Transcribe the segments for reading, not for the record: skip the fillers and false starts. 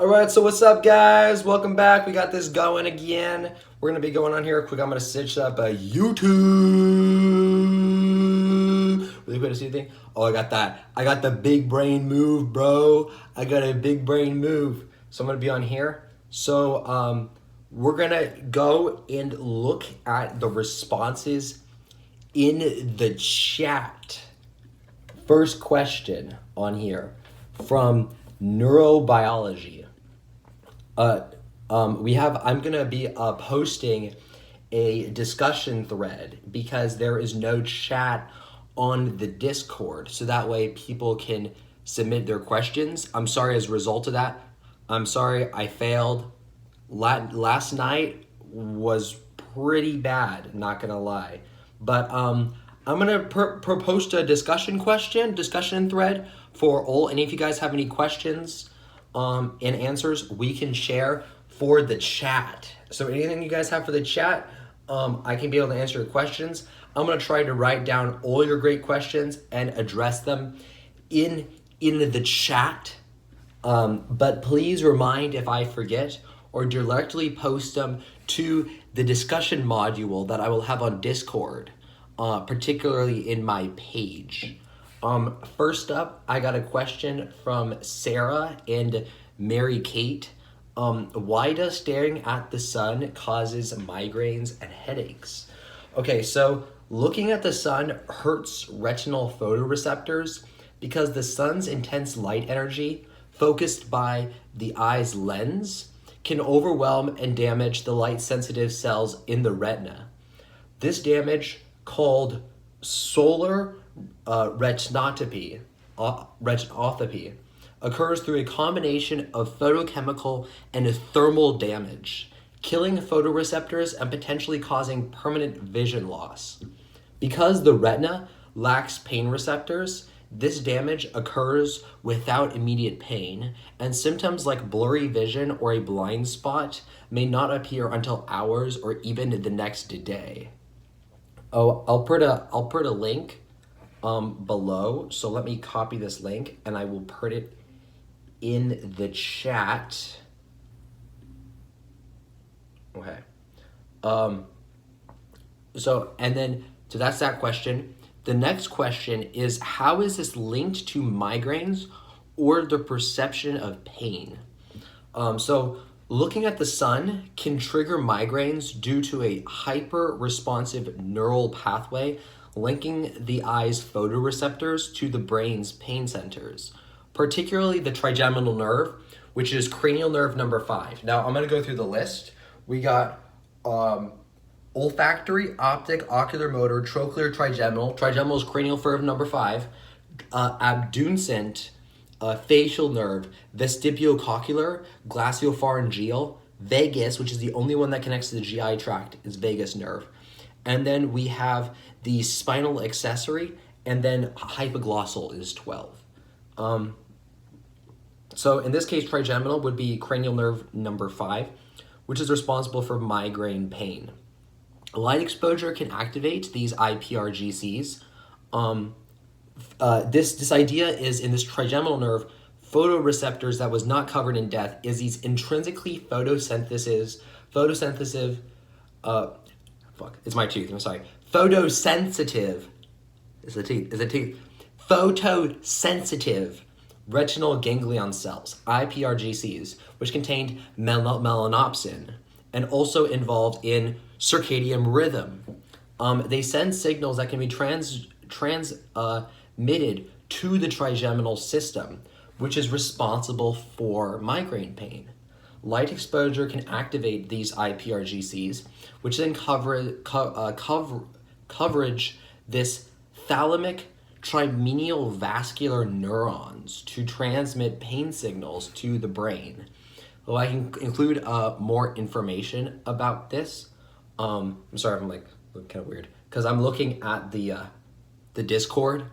All right, so what's up, guys? Welcome back. We got this going again. We're gonna be going on here quick. I'm gonna stitch up a YouTube. Really quick to see the thing. Oh, I got that. I got the big brain move, bro. I got a big brain move. So I'm gonna be on here. So we're gonna go and look at the responses in the chat. First question on here from neurobiology. I'm gonna be posting a discussion thread because there is no chat on the Discord, so that way people can submit their questions. I'm sorry as a result of that. I'm sorry I failed. Last night was pretty bad, not gonna lie. But I'm gonna post a discussion thread for all. Any of you guys have any questions and answers we can share for the chat. So anything you guys have for the chat, I can be able to answer your questions. I'm gonna try to write down all your great questions and address them in the chat. But please remind if I forget or directly post them to the discussion module that I will have on Discord, particularly in my page. First up, I got a question from Sarah and Mary Kate. Why does staring at the sun causes migraines and headaches? Okay, so looking at the sun hurts retinal photoreceptors because the sun's intense light energy, focused by the eye's lens, can overwhelm and damage the light-sensitive cells in the retina. This damage, called solar retinopathy, occurs through a combination of photochemical and thermal damage, killing photoreceptors and potentially causing permanent vision loss. Because the retina lacks pain receptors, this damage occurs without immediate pain, and symptoms like blurry vision or a blind spot may not appear until hours or even the next day. Oh, I'll put a link below. So let me copy this link and I will put it in the chat. Okay. So that's that question. The next question is, how is this linked to migraines or the perception of pain? So looking at the sun can trigger migraines due to a hyper-responsive neural pathway linking the eye's photoreceptors to the brain's pain centers, particularly the trigeminal nerve, which is cranial nerve number 5. Now I'm going to go through the list. We got olfactory, optic, ocular, motor, trochlear, trigeminal. Trigeminal is cranial nerve number 5. Abducent, facial nerve, vestibulococcular, glasiopharyngeal, vagus, which is the only one that connects to the GI tract, is vagus nerve. And then we have the spinal accessory, and then hypoglossal is 12. So in this case, trigeminal would be cranial nerve number 5, which is responsible for migraine pain. Light exposure can activate these IPRGCs. This idea is in this trigeminal nerve, photoreceptors that was not covered in death is these intrinsically photosensitive, it's my tooth, I'm sorry. Photosensitive, is the teeth. Photosensitive retinal ganglion cells, IPRGCs, which contained melanopsin and also involved in circadian rhythm. They send signals that can be transmitted to the trigeminal system, which is responsible for migraine pain. Light exposure can activate these IPRGCs, which then coverage this thalamic trimenal vascular neurons to transmit pain signals to the brain. Well, I can include more information about this. I'm sorry if I'm looking kind of weird because I'm looking at the Discord.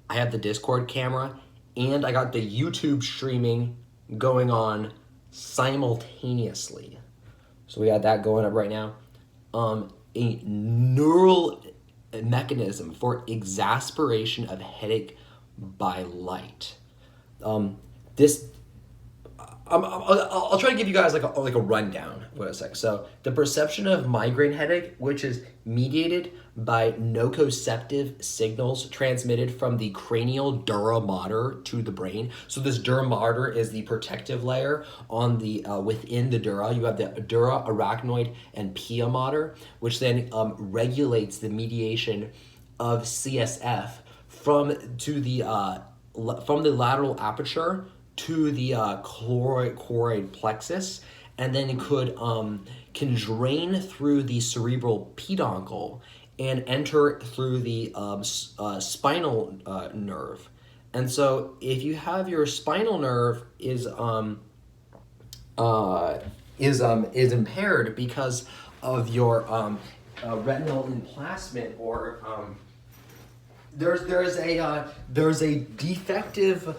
I have the Discord camera and I got the YouTube streaming going on simultaneously. So we got that going up right now. A neural mechanism for exacerbation of headache by light. I'll try to give you guys like a rundown of what it's like. So the perception of migraine headache, which is mediated by nociceptive signals transmitted from the cranial dura mater to the brain. So this dura mater is the protective layer on the within the dura. You have the dura, arachnoid, and pia mater, which then regulates the mediation of CSF from the lateral aperture to the choroid plexus, and then it can drain through the cerebral peduncle and enter through the spinal nerve. And so, if you have your spinal nerve is impaired because of your retinal emplastic, or there's a defective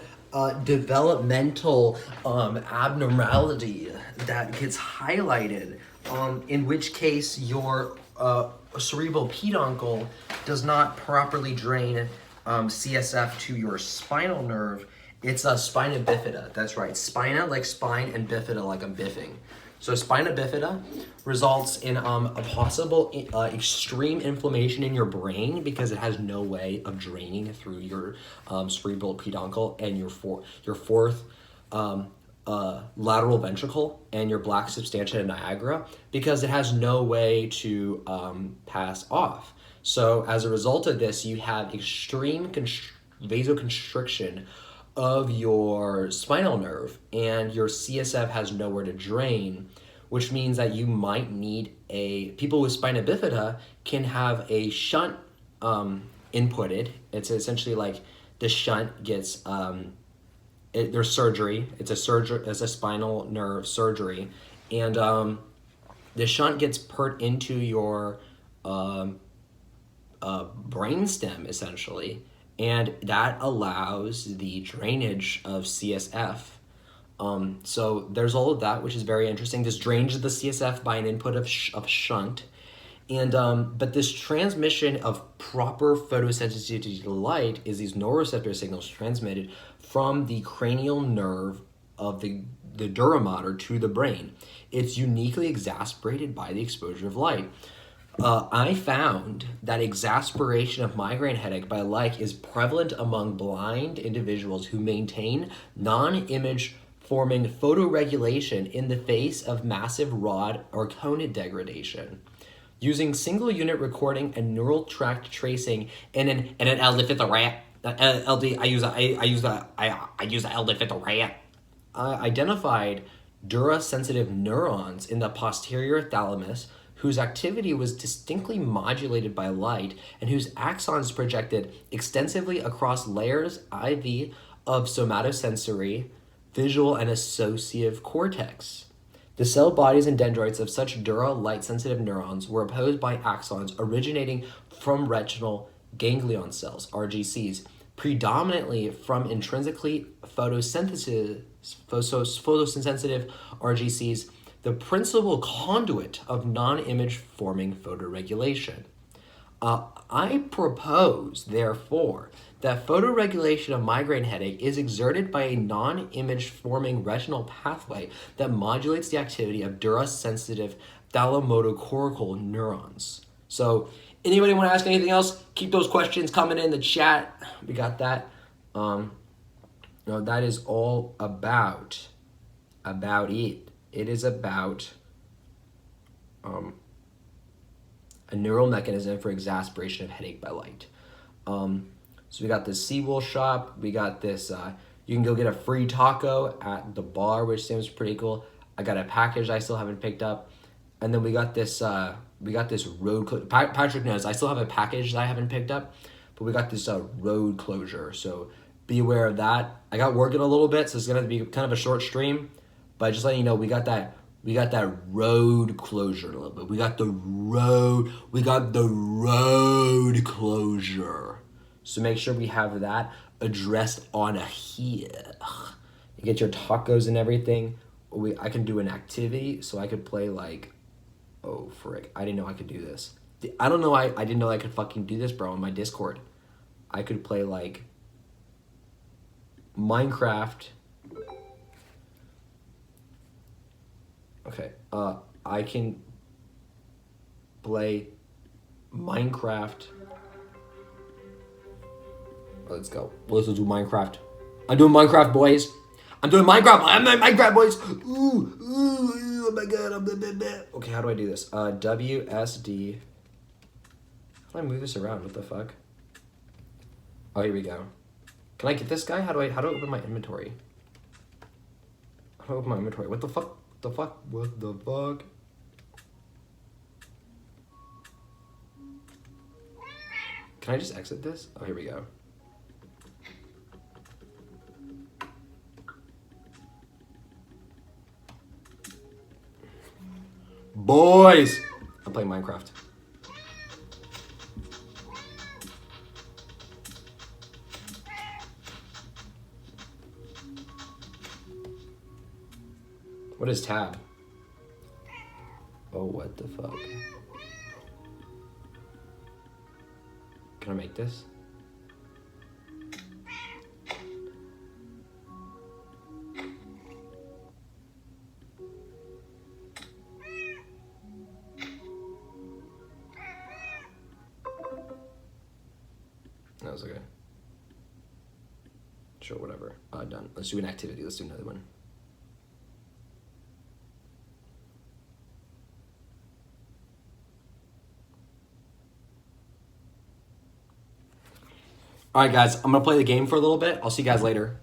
developmental abnormality that gets highlighted, in which case your cerebral peduncle does not properly drain CSF to your spinal nerve. It's a spina bifida. That's right. Spina like spine, and bifida like I'm biffing. So spina bifida results in a possible extreme inflammation in your brain because it has no way of draining through your cerebral peduncle and your fourth lateral ventricle and your black substantia nigra, because it has no way to pass off. So as a result of this, you have extreme vasoconstriction of your spinal nerve, and your CSF has nowhere to drain, which means that you might need people with spina bifida can have a shunt inputted. It's essentially like the shunt gets, there's surgery. It's a spinal nerve surgery, and the shunt gets put into your brainstem essentially, and that allows the drainage of CSF. So there's all of that, which is very interesting. This drains the CSF by an input of shunt, and but this transmission of proper photosensitivity to light is these neuroreceptor signals transmitted from the cranial nerve of the dura mater to the brain. It's uniquely exacerbated by the exposure of light. I found that exacerbation of migraine headache by light is prevalent among blind individuals who maintain non-image forming photoregulation in the face of massive rod or cone degradation. Using single unit recording and neural tract tracing in an LD50 LD, I use the LD50 rat. Identified dura-sensitive neurons in the posterior thalamus whose activity was distinctly modulated by light and whose axons projected extensively across layers IV of somatosensory, visual, and associative cortex. The cell bodies and dendrites of such dura light-sensitive neurons were opposed by axons originating from retinal ganglion cells, RGCs, predominantly from intrinsically photosensitive RGCs, the principal conduit of non-image forming photoregulation. I propose, therefore, that photoregulation of migraine headache is exerted by a non-image forming retinal pathway that modulates the activity of dura-sensitive thalamocortical neurons. So, anybody want to ask anything else? Keep those questions coming in the chat. We got that. That is all about it. It is about a neural mechanism for exacerbation of headache by light. So we got this Seawolf shop. We got this, you can go get a free taco at the bar, which seems pretty cool. I got a package I still haven't picked up. And then we got this road Patrick knows I still have a package that I haven't picked up, but we got this road closure. So be aware of that. I got working a little bit, so it's gonna be kind of a short stream, but just letting you know, we got that road closure a little bit. We got the road closure. So make sure we have that addressed on here. You get your tacos and everything. I can do an activity, so I could play like, oh frick, I didn't know I could do this. I don't know, I didn't know I could fucking do this, bro, on my Discord. I could play like Minecraft Okay. I can play Minecraft. Let's go. Let's do Minecraft. I'm doing Minecraft, boys. I'm doing Minecraft. I'm doing Minecraft, boys. Ooh, oh my god. Okay, how do I do this? WSD. How do I move this around? What the fuck? Oh, here we go. Can I get this guy? How do I open my inventory? How do I open my inventory? What the fuck? What the fuck? What the fuck? Can I just exit this? Oh, here we go. Boys! I'm playing Minecraft. What is tab? Oh, what the fuck? Can I make this? That was okay. Sure, whatever. Done. Let's do an activity. Let's do another one. All right, guys. I'm going to play the game for a little bit. I'll see you guys later.